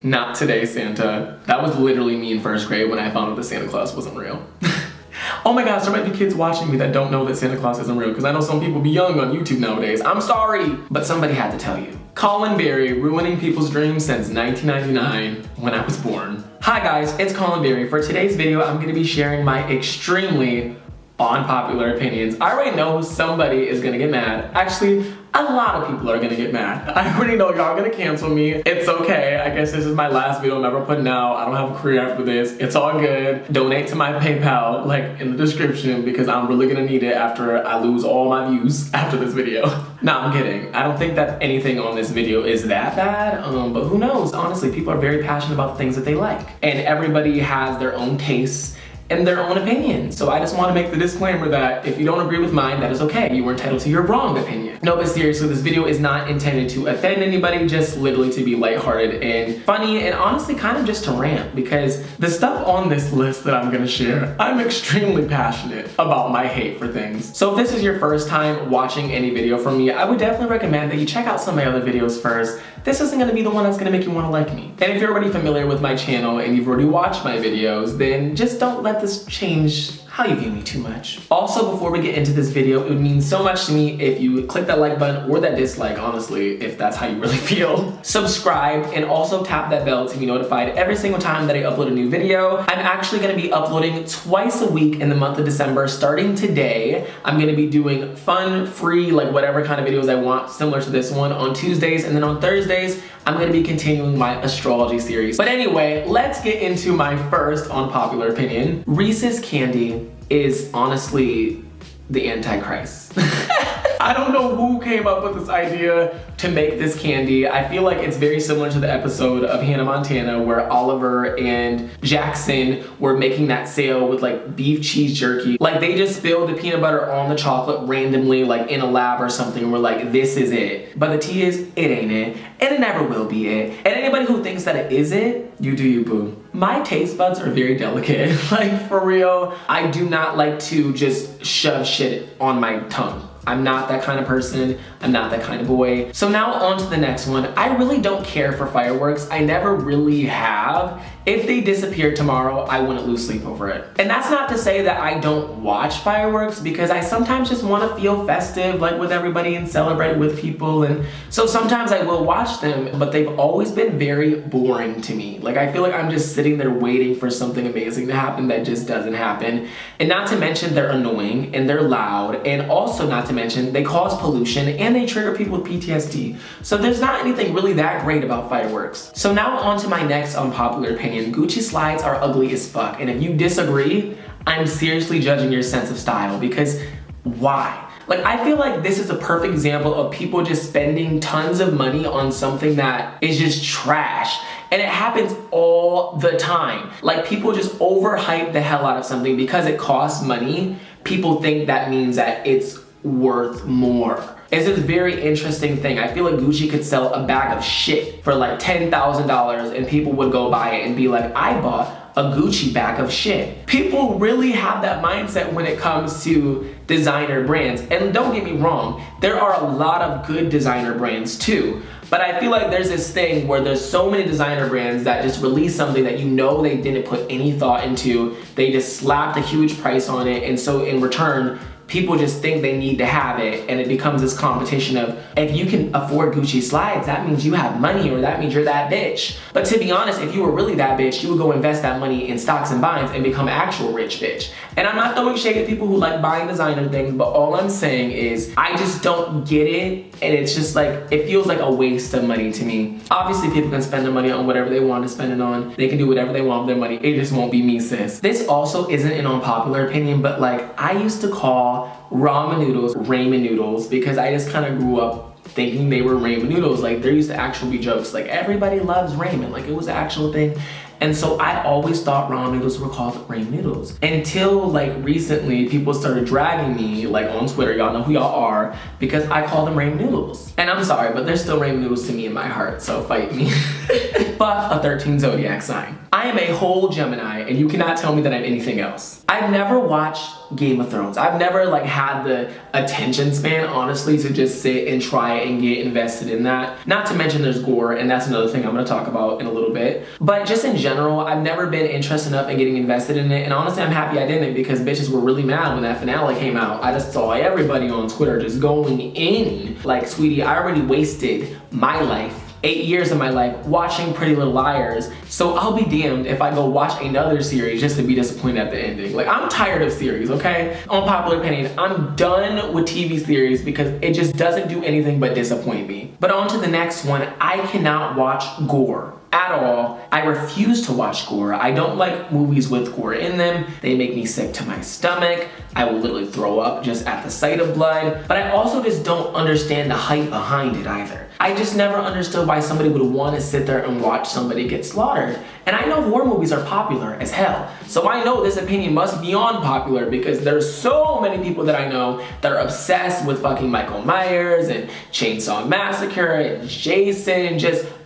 Not today, Santa. That was literally me in first grade when I found out that Santa Claus wasn't real. Oh my gosh, there might be kids watching me that don't know that Santa Claus isn't real, because I know some people be young on YouTube nowadays. I'm sorry, but somebody had to tell you. Kahlen Barry ruining people's dreams since 1999 when I was born. Hi guys, it's Kahlen Barry. For today's video, I'm gonna be sharing my extremely unpopular opinions. I already know somebody is gonna get mad. Actually, a lot of people are gonna get mad. I already know y'all gonna cancel me. It's okay. I guess this is my last video I'm ever putting out. I don't have a career after this. It's all good. Donate to my PayPal, like in the description, because I'm really gonna need it after I lose all my views after this video. Nah, I'm kidding. I don't think that anything on this video is that bad, but who knows? Honestly, people are very passionate about the things that they like. And everybody has their own tastes and their own opinions. So I just want to make the disclaimer that if you don't agree with mine, that is okay. You are entitled to your wrong opinion. No, but seriously, this video is not intended to offend anybody, just literally to be lighthearted and funny, and honestly kind of just to rant, because the stuff on this list that I'm gonna share, I'm extremely passionate about my hate for things. So if this is your first time watching any video from me, I would definitely recommend that you check out some of my other videos first. This isn't gonna be the one that's gonna make you wanna like me. And if you're already familiar with my channel and you've already watched my videos, then just don't let this change how you view me too much. Also, before we get into this video, it would mean so much to me if you click that like button or that dislike, honestly, if that's how you really feel. Subscribe and also tap that bell to be notified every single time that I upload a new video. I'm actually gonna be uploading twice a week in the month of December, starting today. I'm gonna be doing fun, free, like whatever kind of videos I want, similar to this one, on Tuesdays, and then on Thursdays, I'm gonna be continuing my astrology series. But anyway, let's get into my first unpopular opinion. Reese's candy is honestly the Antichrist. I don't know who came up with this idea to make this candy. I feel like it's very similar to the episode of Hannah Montana where Oliver and Jackson were making that sale with like beef cheese jerky. Like they just spilled the peanut butter on the chocolate randomly, like in a lab or something, and we're like, this is it. But the tea is, it ain't it, and it never will be it. And anybody who thinks that it is it, you do you, boo. My taste buds are very delicate. Like for real, I do not like to just shove shit on my tongue. I'm not that kind of person. I'm not that kind of boy. So now on to the next one. I really don't care for fireworks. I never really have. If they disappeared tomorrow, I wouldn't lose sleep over it. And that's not to say that I don't watch fireworks, because I sometimes just want to feel festive, like with everybody, and celebrate with people. And so sometimes I will watch them, but they've always been very boring to me. Like I feel like I'm just sitting there waiting for something amazing to happen that just doesn't happen. And not to mention they're annoying and they're loud, and also not to mention they cause pollution and they trigger people with PTSD. So there's not anything really that great about fireworks. So now on to my next unpopular opinion. Gucci slides are ugly as fuck, and if you disagree, I'm seriously judging your sense of style, because why? Like, I feel like this is a perfect example of people just spending tons of money on something that is just trash. And it happens all the time. Like, people just overhype the hell out of something because it costs money. People think that means that it's worth more. It's this very interesting thing. I feel like Gucci could sell a bag of shit for like $10,000 and people would go buy it and be like, I bought a Gucci bag of shit. People really have that mindset when it comes to designer brands. And don't get me wrong, there are a lot of good designer brands too. But I feel like there's this thing where there's so many designer brands that just release something that you know they didn't put any thought into. They just slapped a huge price on it, and so in return, people just think they need to have it, and it becomes this competition of, if you can afford Gucci slides, that means you have money, or that means you're that bitch. But to be honest, if you were really that bitch, you would go invest that money in stocks and bonds and become actual rich bitch. And I'm not throwing shade at people who like buying designer things, but all I'm saying is, I just don't get it, and it's just like, it feels like a waste of money to me. Obviously, people can spend their money on whatever they want to spend it on. They can do whatever they want with their money. It just won't be me, sis. This also isn't an unpopular opinion, but like, I used to call ramen noodles ramen noodles because I just kind of grew up thinking they were ramen noodles. Like, there used to actually be jokes like, everybody loves ramen, like it was an actual thing. And so I always thought ramen noodles were called ramen noodles. Until like recently, people started dragging me like on Twitter, y'all know who y'all are, because I call them ramen noodles. And I'm sorry, but they're still ramen noodles to me in my heart, so fight me. Fuck a 13 zodiac sign. I am a whole Gemini, and you cannot tell me that I'm anything else. I've never watched Game of Thrones. I've never like had the attention span, honestly, to just sit and try and get invested in that. Not to mention there's gore, and that's another thing I'm gonna talk about in a little bit. But just in general, I've never been interested enough in getting invested in it, and honestly, I'm happy I didn't, because bitches were really mad when that finale came out. I just saw everybody on Twitter just going in. Like, sweetie, I already wasted my life, 8 years of my life, watching Pretty Little Liars, so I'll be damned if I go watch another series just to be disappointed at the ending. Like, I'm tired of series, okay? Unpopular opinion, I'm done with TV series because it just doesn't do anything but disappoint me. But on to the next one. I cannot watch gore at all. I refuse to watch gore. I don't like movies with gore in them. They make me sick to my stomach. I will literally throw up just at the sight of blood. But I also just don't understand the hype behind it either. I just never understood why somebody would want to sit there and watch somebody get slaughtered. And I know horror movies are popular as hell. So I know this opinion must be unpopular because there's so many people that I know that are obsessed with fucking Michael Myers and Chainsaw Massacre and Jason,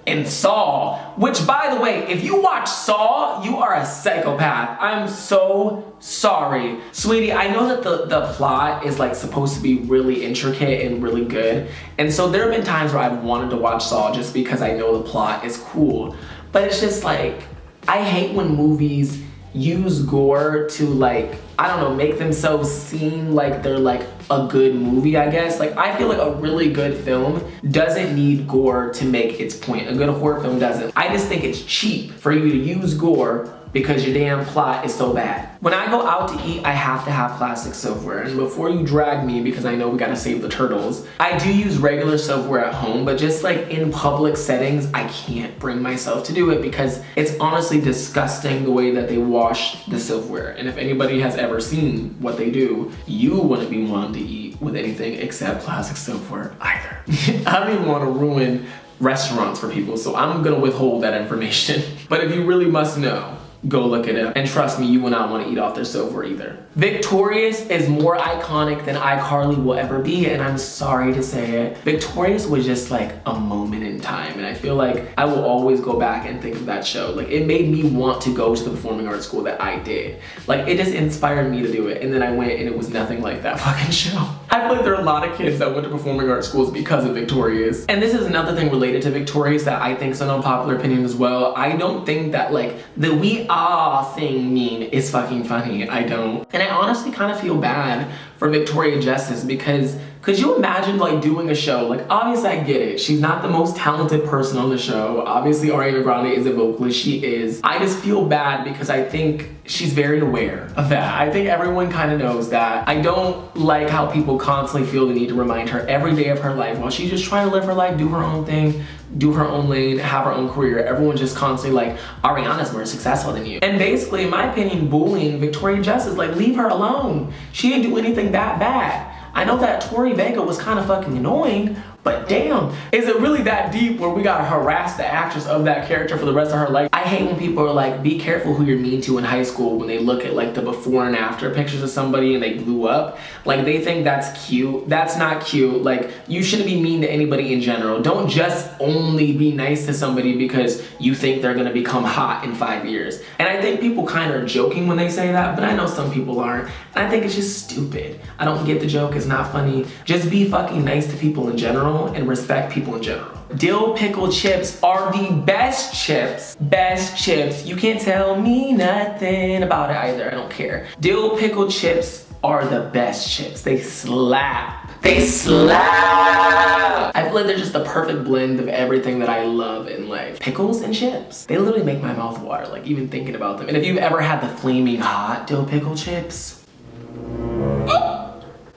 and Saw, which by the way, if you watch Saw, you are a psychopath. I'm so sorry. Sweetie, I know that the plot is like supposed to be really intricate and really good. And so there have been times where I've wanted to watch Saw just because I know the plot is cool. But it's just like, I hate when movies use gore to like, I don't know, make themselves seem like they're like a good movie, I guess. Like, I feel like a really good film doesn't need gore to make its point. A good horror film doesn't. I just think it's cheap for you to use gore because your damn plot is so bad. When I go out to eat, I have to have plastic silverware. And before you drag me, because I know we gotta save the turtles, I do use regular silverware at home, but just like in public settings, I can't bring myself to do it because it's honestly disgusting the way that they wash the silverware. And if anybody has ever seen what they do, you wouldn't be wanting to eat with anything except plastic silverware either. I don't even want to ruin restaurants for people, so I'm gonna withhold that information. But if you really must know, go look it up. And trust me, you will not want to eat off their silverware either. Victorious is more iconic than iCarly will ever be, and I'm sorry to say it. Victorious was just like a moment in time, and I feel like I will always go back and think of that show. Like, it made me want to go to the performing arts school that I did. Like, it just inspired me to do it, and then I went and it was nothing like that fucking show. I feel like there are a lot of kids that went to performing arts schools because of Victorious. And this is another thing related to Victorious that I think is an unpopular opinion as well. I don't think that like the we are thing meme is fucking funny. I don't. And I honestly kind of feel bad for Victoria Justice because could you imagine like doing a show? Like, obviously I get it. She's not the most talented person on the show. Obviously Ariana Grande is a vocalist, she is. I just feel bad because I think she's very aware of that. I think everyone kind of knows that. I don't like how people constantly feel the need to remind her every day of her life while she's just trying to live her life, do her own thing, do her own lane, have her own career. Everyone's just constantly like, Ariana's more successful than you. And basically, in my opinion, bullying Victoria Justice, like, leave her alone. She didn't do anything that bad. I know that Tori Vega was kind of fucking annoying, but damn, is it really that deep where we gotta harass the actress of that character for the rest of her life? I hate when people are like, be careful who you're mean to in high school when they look at like the before and after pictures of somebody and they blew up. Like, they think that's cute. That's not cute. Like, you shouldn't be mean to anybody in general. Don't just only be nice to somebody because you think they're gonna become hot in 5 years. And I think people kind of are joking when they say that, but I know some people aren't. And I think it's just stupid. I don't get the joke, it's not funny. Just be fucking nice to people in general and respect people in general. Dill pickle chips are the best chips. Best chips. You can't tell me nothing about it either. I don't care. Dill pickle chips are the best chips. They slap. They slap. I feel like they're just the perfect blend of everything that I love in life. Pickles and chips. They literally make my mouth water, like even thinking about them. And if you've ever had the flaming hot dill pickle chips,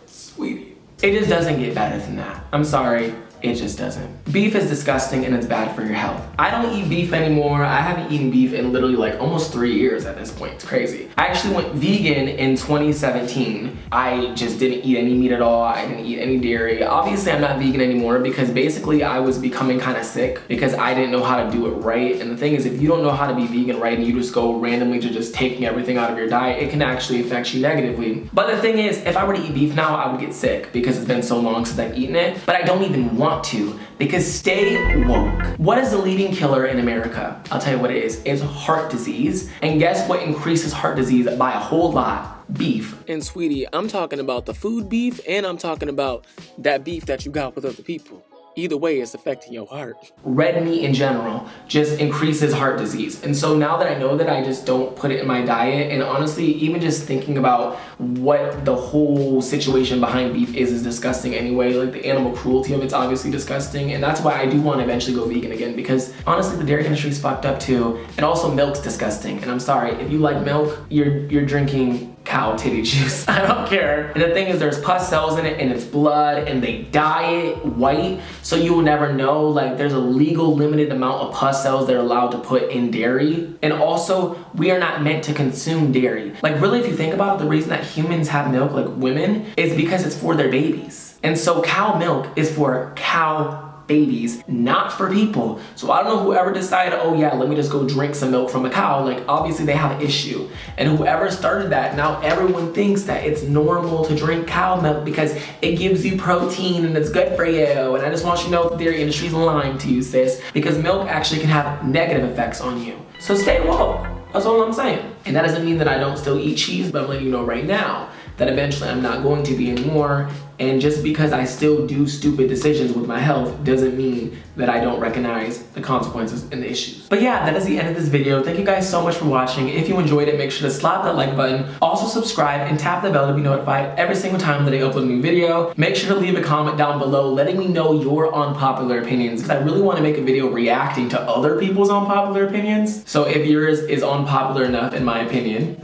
sweetie. It just doesn't get better than that. I'm sorry. it just doesn't. Beef is disgusting and it's bad for your health. I don't eat beef anymore. I haven't eaten beef in literally like almost 3 years at this point. It's crazy. I actually went vegan in 2017. I just didn't eat any meat at all. I didn't eat any dairy. Obviously, I'm not vegan anymore because basically I was becoming kind of sick because I didn't know how to do it right. And the thing is, if you don't know how to be vegan right and you just go randomly to just taking everything out of your diet, it can actually affect you negatively. But the thing is, if I were to eat beef now, I would get sick because it's been so long since I've eaten it. But I don't even want to because stay woke. What is the leading killer in America? I'll tell you what it is. It's heart disease. And guess what increases heart disease by a whole lot? Beef. And sweetie, I'm talking about the food beef and I'm talking about that beef that you got with other people. Either way, it's affecting your heart. Red meat in general just increases heart disease. And so now that I know that, I just don't put it in my diet. And honestly, even just thinking about what the whole situation behind beef is disgusting anyway. Like the animal cruelty of it's obviously disgusting. And that's why I do want to eventually go vegan again, because honestly, the dairy industry is fucked up too. And also milk's disgusting. And I'm sorry, if you like milk, you're drinking cow titty juice. I don't care. And the thing is, there's pus cells in it and it's blood and they dye it white, so you will never know. Like, there's a legal limited amount of pus cells they're allowed to put in dairy. And also, we are not meant to consume dairy. Like, really, if you think about it, the reason that humans have milk, like women, is because it's for their babies. And so cow milk is for cow babies, not for people. So I don't know whoever decided, oh yeah, let me just go drink some milk from a cow. Like, obviously they have an issue. And whoever started that, now everyone thinks that it's normal to drink cow milk because it gives you protein and it's good for you. And I just want you to know the dairy industry's lying to you, sis, because milk actually can have negative effects on you. So stay woke. That's all I'm saying. And that doesn't mean that I don't still eat cheese, but I'm letting you know right now that eventually I'm not going to be anymore. And just because I still do stupid decisions with my health doesn't mean that I don't recognize the consequences and the issues. But yeah, that is the end of this video. Thank you guys so much for watching. If you enjoyed it, make sure to slap that like button. Also subscribe and tap the bell to be notified every single time that I upload a new video. Make sure to leave a comment down below letting me know your unpopular opinions, because I really want to make a video reacting to other people's unpopular opinions. So if yours is unpopular enough, in my opinion,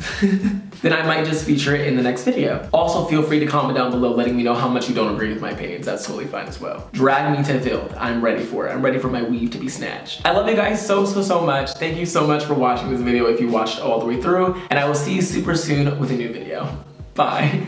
then I might just feature it in the next video. Also, feel free to comment down below letting me know how much you don't agree with my opinions. That's totally fine as well. Drag me to filth. I'm ready for it. I'm ready for my weave to be snatched. I love you guys so much. Thank you so much for watching this video if you watched all the way through, and I will see you super soon with a new video. Bye.